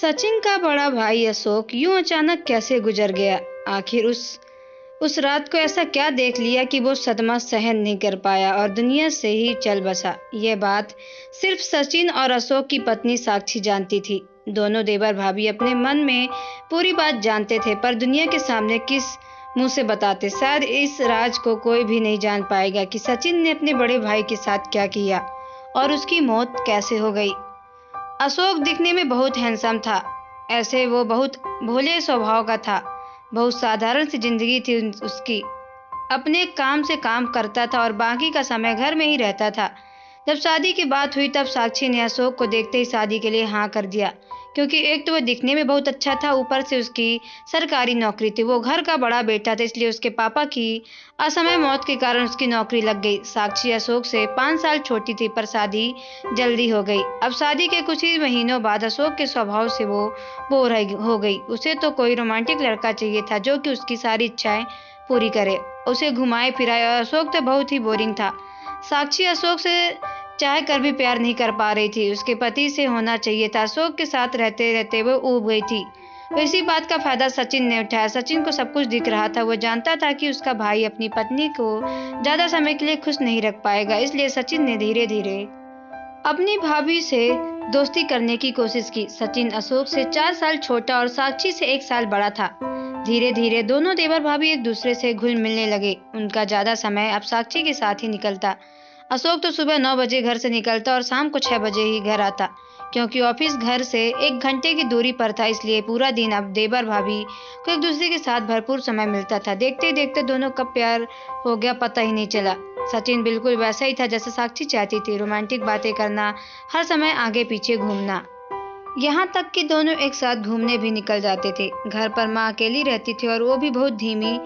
सचिन का बड़ा भाई अशोक यूं अचानक कैसे गुजर गया। आखिर उस रात को ऐसा क्या देख लिया कि वो सदमा सहन नहीं कर पाया और दुनिया से ही चल बसा। यह बात सिर्फ सचिन और अशोक की पत्नी साक्षी जानती थी। दोनों देवर भाभी अपने मन में पूरी बात जानते थे, पर दुनिया के सामने किस मुंह से बताते। शायद इस राज को कोई भी नहीं जान पाएगा कि सचिन ने अपने बड़े भाई के साथ क्या किया और उसकी मौत कैसे हो गई। अशोक दिखने में बहुत हैंडसम था। ऐसे वो बहुत भोले स्वभाव का था। बहुत साधारण सी जिंदगी थी उसकी। अपने काम से काम करता था और बाकी का समय घर में ही रहता था। जब शादी की बात हुई तब साक्षी ने अशोक को देखते ही शादी के लिए हाँ कर दिया, क्योंकि एक तो वो दिखने में बहुत अच्छा था, ऊपर से उसकी सरकारी नौकरी थी। वो घर का बड़ा बेटा था, इसलिए उसके पापा की असमय मौत के कारण उसकी नौकरी लग गई। साक्षी अशोक से 5 साल छोटी थी, पर शादी जल्दी हो गई। अब शादी के कुछ ही महीनों बाद अशोक के स्वभाव से वो बोर हो गई। उसे तो कोई रोमांटिक लड़का चाहिए था जो कि उसकी सारी इच्छाएं पूरी करे, उसे घुमाए फिराए, और अशोक तो बहुत ही बोरिंग था। साक्षी अशोक से चाह कर भी प्यार नहीं कर पा रही थी। उसके पति से होना चाहिए था। अशोक के साथ रहते रहते वो ऊब गई थी। इसी बात का फायदा सचिन ने उठाया। सचिन को सब कुछ दिख रहा था। वो जानता था कि उसका भाई अपनी पत्नी को ज्यादा समय के लिए खुश नहीं रख पाएगा, इसलिए सचिन ने धीरे धीरे अपनी भाभी से दोस्ती करने की कोशिश की। सचिन अशोक से 4 साल छोटा और साक्षी से 1 साल बड़ा था। धीरे धीरे दोनों देवर भाभी एक दूसरे से घुल मिलने लगे। उनका ज्यादा समय अब साक्षी के साथ ही निकलता। अशोक तो सुबह 9 बजे घर से निकलता और शाम को 6 बजे ही घर आता, क्योंकि ऑफिस घर से 1 घंटे की दूरी पर था। इसलिए पूरा दिन अब देवर भाभी को एक दूसरे के साथ भरपूर समय मिलता था। देखते देखते दोनों कब प्यार हो गया पता ही नहीं चला। सचिन बिल्कुल वैसा ही था जैसा साक्षी चाहती थी। रोमांटिक बातें करना, हर समय आगे पीछे घूमना, यहाँ तक कि दोनों एक साथ घूमने भी निकल जाते थे। घर पर माँ अकेली रहती थी और वो भी बहुत धीमी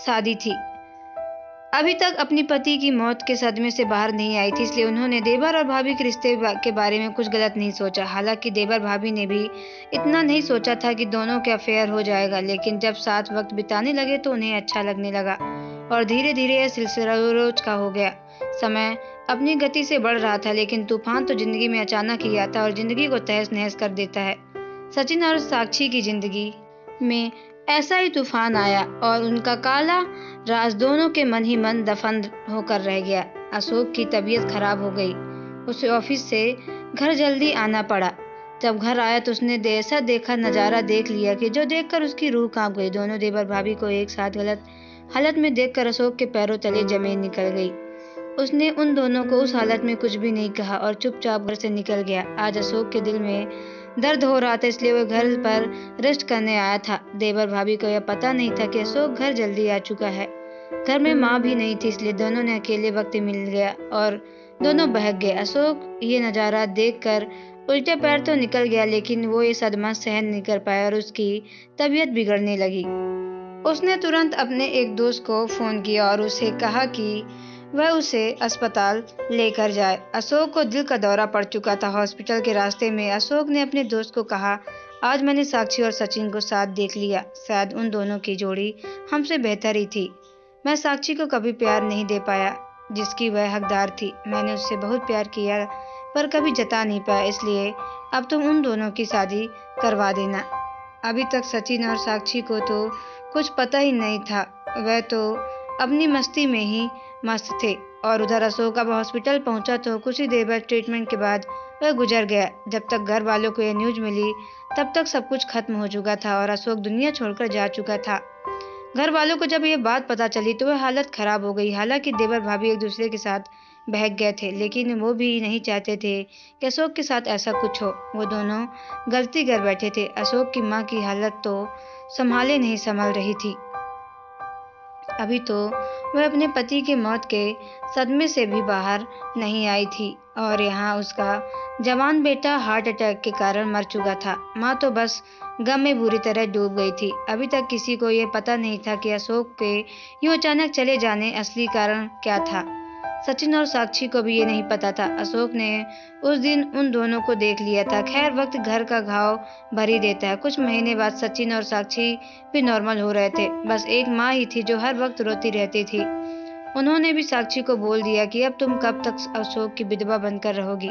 शादी थी। अभी तक अपनी पति की मौत के सदमे से बाहर नहीं आई थी, इसलिए उन्होंने देवर और भाभी के रिश्ते के बारे में कुछ गलत नहीं सोचा। हालांकि देवर भाभी ने भी इतना नहीं सोचा था कि दोनों के अफेयर हो जाएगा, लेकिन जब साथ वक्त बिताने लगे तो उन्हें अच्छा लगने लगा और धीरे धीरे यह सिलसिला रोज का हो गया। समय अपनी गति से बढ़ रहा था, लेकिन तूफान तो जिंदगी में अचानक ही आता और जिंदगी को तहस नहस कर देता है। सचिन और साक्षी की जिंदगी में ऐसा ही तूफान आया और उनका काला राज दोनों के मन ही मन दफन होकर रह गया। अशोक की तबीयत खराब हो गई। उसे ऑफिस से घर जल्दी आना पड़ा। जब घर आया तो उसने ऐसा देखा नजारा देख लिया कि जो देखकर उसकी रूह कांप गई। दोनों देवर भाभी को एक साथ गलत हालत में देखकर अशोक के पैरों तले जमीन निकल गई। उसने उन दोनों को उस हालत में कुछ भी नहीं कहा और चुपचाप घर से निकल गया। आज अशोक के दिल में दर्द हो रहा था, इसलिए वह घर पर रेस्ट करने आया था। देवर भाभी को यह पता नहीं था कि अशोक घर जल्दी आ चुका है। घर में माँ भी नहीं थी, इसलिए दोनों ने अकेले वक्त मिल गया और दोनों बहक गए। अशोक ये नज़ारा देखकर उल्टे पैर तो निकल गया, लेकिन वो ये सदमा सहन नहीं कर पाया और उसकी तबीयत बिगड़ने लगी। उसने तुरंत अपने एक दोस्त को फोन किया और उसे कहा कि वह उसे अस्पताल लेकर जाए। अशोक को दिल का दौरा पड़ चुका था। हॉस्पिटल के रास्ते में अशोक ने अपने दोस्त को कहा, आज मैंने साक्षी और सचिन को साथ देख लिया। शायद उन दोनों की जोड़ी हमसे बेहतर ही थी। मैं साक्षी को कभी प्यार नहीं दे पाया जिसकी वह हकदार थी। मैंने उससे बहुत प्यार किया पर कभी जता नहीं पाया, इसलिए अब तुम उन दोनों की शादी करवा देना। अभी तक सचिन और साक्षी को तो कुछ पता ही नहीं था। वह तो अपनी मस्ती में ही मस्त थे। और उधर अशोक अब हॉस्पिटल पहुंचा तो कुछ ही देर बाद ट्रीटमेंट के बाद वह गुजर गया। जब तक घर वालों को यह न्यूज मिली तब तक सब कुछ खत्म हो चुका था और अशोक दुनिया छोड़कर जा चुका था। घर वालों को जब यह बात पता चली तो वह हालत खराब हो गई। हालांकि देवर भाभी एक दूसरे के साथ बहक गए थे, लेकिन वो भी नहीं चाहते थे कि अशोक के साथ ऐसा कुछ हो। वो दोनों गलती कर बैठे थे। अशोक की माँ की हालत तो संभाले नहीं संभल रही थी। अभी तो वह अपने पति की मौत के सदमे से भी बाहर नहीं आई थी और यहाँ उसका जवान बेटा हार्ट अटैक के कारण मर चुका था। माँ तो बस गम में बुरी तरह डूब गई थी। अभी तक किसी को ये पता नहीं था कि अशोक के यूं अचानक चले जाने असली कारण क्या था। सचिन और साक्षी को भी ये नहीं पता था। अशोक ने उस दिन उन दोनों को देख लिया था। खैर, वक्त घर का घाव भर ही देता है। कुछ महीने बाद सचिन और साक्षी भी नॉर्मल हो रहे थे। बस एक माँ ही थी जो हर वक्त रोती रहती थी। उन्होंने भी साक्षी को बोल दिया कि अब तुम कब तक अशोक की विधवा बनकर रहोगी।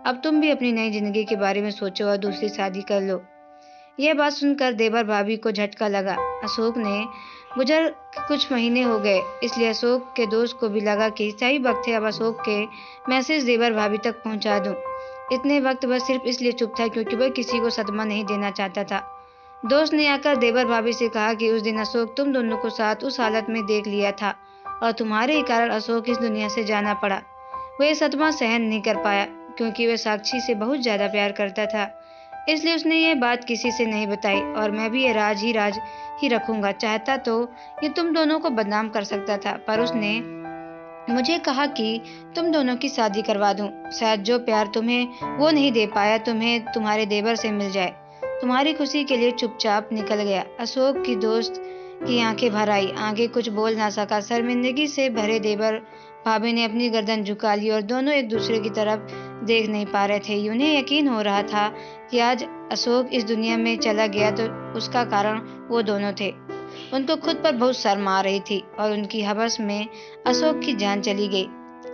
अब तुम भी अपनी नई जिंदगी के बारे में सोचो और दूसरी शादी कर लो। यह बात सुनकर देवर भाभी को झटका लगा। अशोक ने गुजर कुछ महीने हो गए, इसलिए अशोक के दोस्त को भी लगा कि सही वक्त है अब अशोक के मैसेज देवर भाभी तक पहुंचा दूं। इतने वक्त वह सिर्फ इसलिए चुप था क्योंकि वह किसी को सदमा नहीं देना चाहता था। दोस्त ने आकर देवर भाभी से कहा कि उस दिन अशोक तुम दोनों को साथ उस हालत में देख लिया था और तुम्हारे ही कारण अशोक इस दुनिया से जाना पड़ा। वह ये सदमा सहन नहीं कर पाया क्योंकि वह साक्षी से बहुत ज्यादा प्यार करता था, इसलिए उसने ये बात किसी से नहीं बताई और मैं भी ये राज ही रखूंगा। चाहता तो ये तुम दोनों को बदनाम कर सकता था, पर उसने मुझे कहा कि तुम दोनों की शादी करवा दूं। शायद जो प्यार तुम्हें वो नहीं दे पाया तुम्हें तुम्हारे देवर से मिल जाए। तुम्हारी खुशी के लिए चुपचाप निकल गया। अशोक की दोस्त की आंखें भर आई, आगे कुछ बोल ना सका। शर्मिंदगी से भरे देवर भाभी ने अपनी गर्दन झुका ली और दोनों एक दूसरे की तरफ देख नहीं पा रहे थे। उन्हें यकीन हो रहा था कि आज अशोक इस दुनिया में चला गया तो उसका कारण वो दोनों थे। उनको खुद पर बहुत शर्म आ रही थी और उनकी हवस में अशोक की जान चली गई।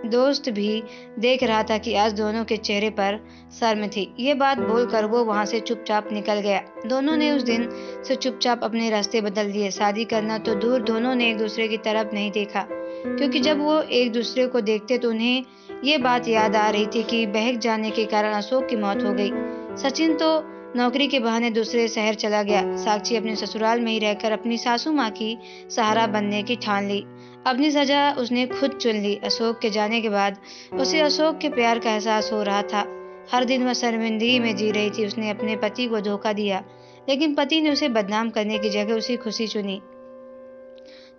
दोस्त भी देख रहा था कि आज दोनों के चेहरे पर शर्म थी। ये बात बोलकर वो वहां से चुपचाप निकल गया। दोनों ने उस दिन से चुपचाप अपने रास्ते बदल दिए। शादी करना तो दूर, दोनों ने एक दूसरे की तरफ नहीं देखा क्योंकि जब वो एक दूसरे को देखते तो उन्हें ये बात याद आ रही थी कि बहक जाने के कारण अशोक की मौत हो गई। सचिन तो नौकरी के बहाने दूसरे शहर चला गया। साक्षी अपने ससुराल में ही रहकर अपनी सासू माँ की सहारा बनने की ठान ली। अपनी सजा उसने खुद चुन ली। अशोक के जाने के बाद उसे अशोक के प्यार का एहसास हो रहा था। हर दिन वह शर्मिंदगी में जी रही थी। उसने अपने पति को धोखा दिया, लेकिन पति ने उसे बदनाम करने की जगह उसी खुशी चुनी।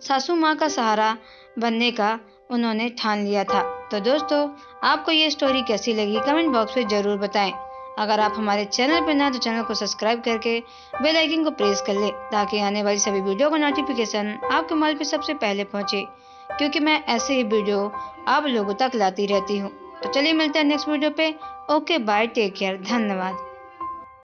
सासू माँ का सहारा बनने का उन्होंने ठान लिया था। तो दोस्तों, आपको ये स्टोरी कैसी लगी कमेंट बॉक्स में जरूर बताएं। अगर आप हमारे चैनल पर ना तो चैनल को सब्सक्राइब करके बेल आइकन को प्रेस कर ले ताकि आने वाली सभी वीडियो का नोटिफिकेशन आपके मोबाइल पे सबसे पहले पहुंचे, क्योंकि मैं ऐसे ही वीडियो आप लोगों तक लाती रहती हूँ। तो चलिए मिलते हैं नेक्स्ट वीडियो पे। ओके बाय, टेक केयर, धन्यवाद।